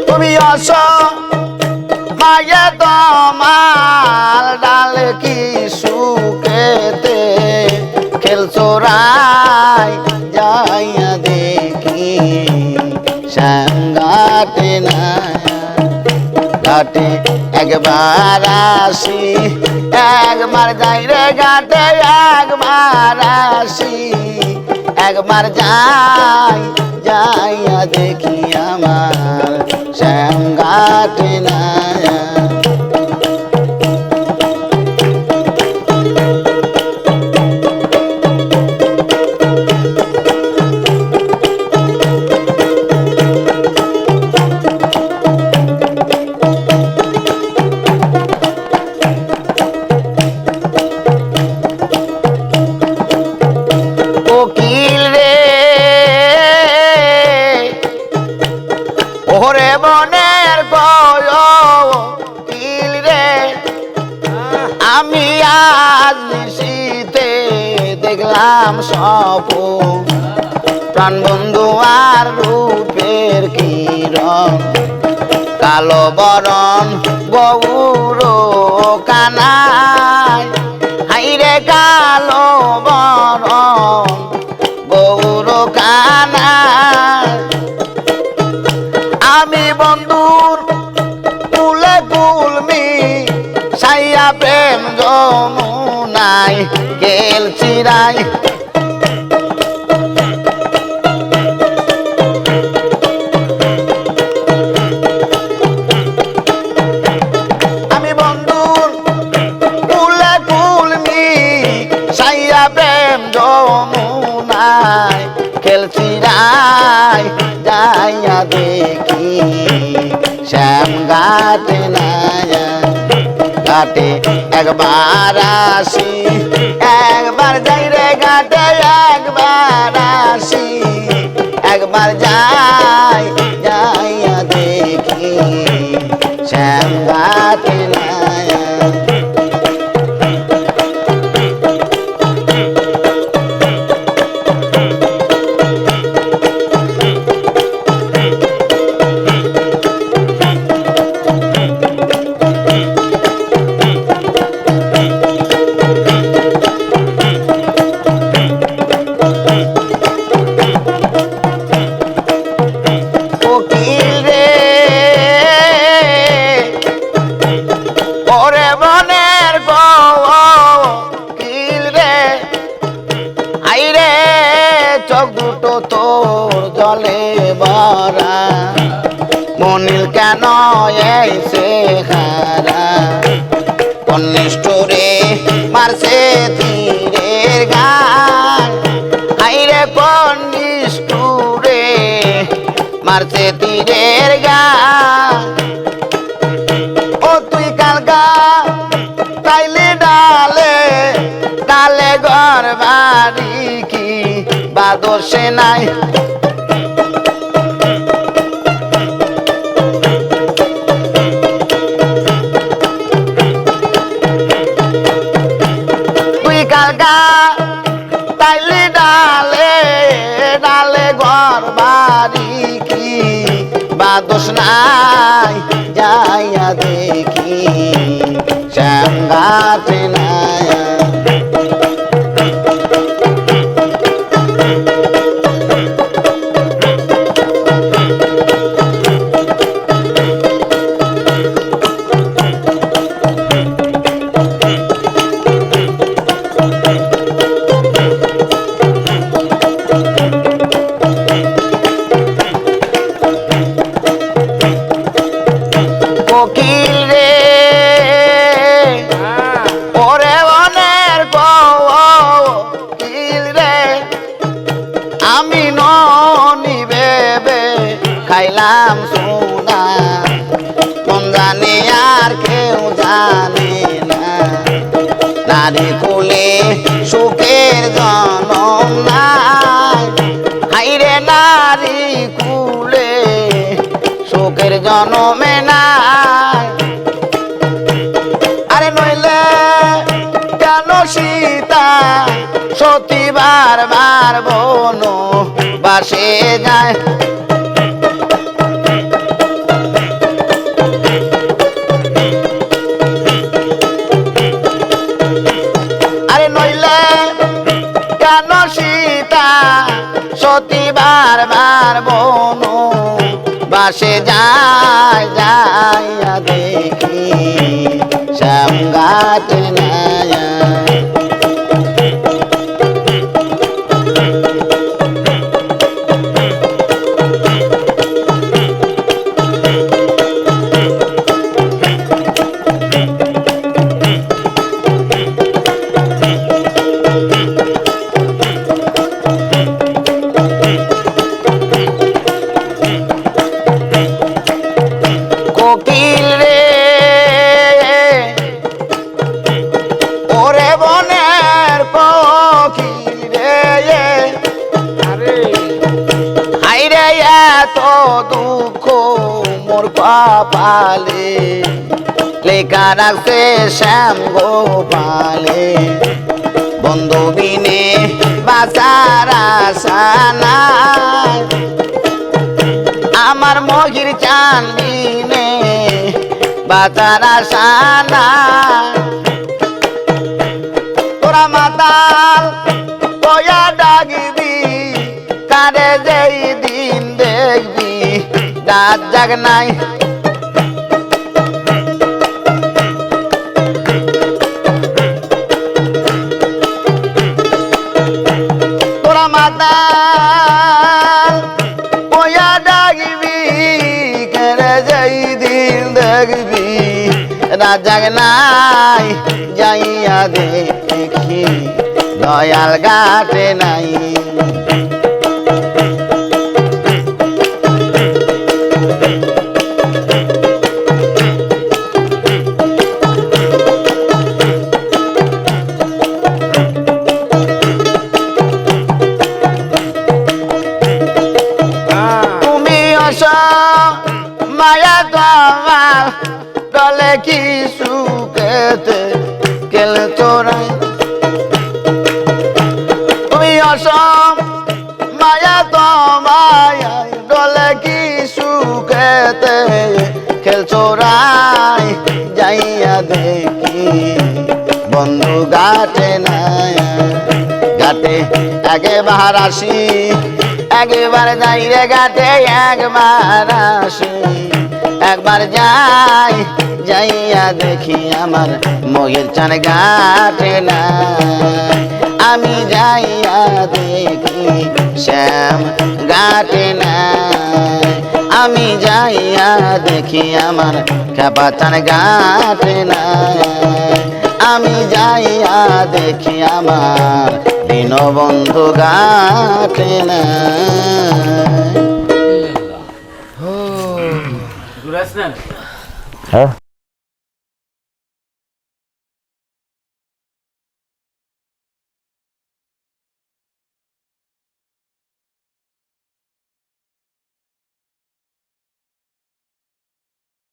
তুমি আসো মায়ে তোমার ডাল কি সুখেতে খেলছো রাই যাইয়া দেখি সাঙ্গাতে না ঘাটে একবার আসি একবার যাই রে ঘাটে একবার আসি একবার যাই যাইয়া দেখি আমার সাঙ্গাতে না কোকিল রে ওরে বনের কোকিল রে আমি আজ নিশীথে দেখলাম স্বপ্ন প্রাণ বন্ধু আর রূপের কিরণ কালো বরণ গৌর কানাই হাইরে কালো বরণ গৌর কানাই আমি বন্ধুর কুলে কুলমি সাইয়া প্রেম যমুনাই গেলছি রাই আমি বন্ধুর কুলে কুলমি সাইয়া প্রেম যমুনাই খেলছি রাই যাইয়া দেখি শ্যাম ঘাটে না ঘাটে একবার আসি একবার যাই রে ঘাটে একবার আসি একবার যাই যাইয়া দেখি শ্যাম ঘাটে না চোখ দুটো তোর জলে ভরা মনিল কেন এসে হারা কনিষ্ঠরে মারছে তীরের গান হাইরে কনিষ্ঠরে মারছে তীরের গান ও তুই কালকা তাইলে ডালে ডালে ঘর বাড়ি কি বাদোষে নাই তুই কালকা তাইলে ডালে ডালে ঘর বাড়ি কি বাদোষ নাই যাইয়া দেখি শ্যাম ঘাটে না কোকিল রে ওরে বনের কোকিল রে আমি ননি ভেবে খাইলাম সোনা কোন জানে আর কেউ জানে না নারী কুলে সুখের জনম নাই হাইরে নারী কুলে সুখের জনমে নাই আরে নইলে কেন সীতা সতী বারবার বন বাসে যায় আরে নইলে কেন সীতা সতী বারবার বন বাসে যায় যাইয়া দেখি শ্যাম ঘাটে নায়া কোকিল রে ওরে বনের কোকিল রে হাইরে এত দুঃখ মোর কপালে লেখা রাখছে শ্যাম গোপালে বন্ধু বিনে বাঁচার আশা নাই আমার মহির চান বিনে বাঁচার আশা নাই তোরা মাতাল তোয়া ডাকবি কারে যেই দিন দেখবি রাত জাগ নাই তোরা মাতাল তোয়া ডাকবি কারে যেই দিন দেখবি রাত জাগ নাই যাইয়া দেখি দয়াল ঘাটে নাই তুমি অস মায়া তোমার দলে কি সুখেতে কেল তোরাই তুমি অসম মায়া তোমায় দলে কি সুখেতে খেল চোরাই যাইয়া দেখি বন্ধু ঘাটে নাই ঘাটে একবার আসি একবার যাই রে ঘাটে একবার আসি একবার যাই যাইয়া দেখি আমার মহির চান ঘাটে নাই আমি যাইয়া দেখি শ্যাম ঘাটে নাই আমি যাইয়া দেখি আমার খেপা চান ঘাটে নাই আমি যাইয়া দেখি আমার দীনবন্ধু ঘাটে নাই।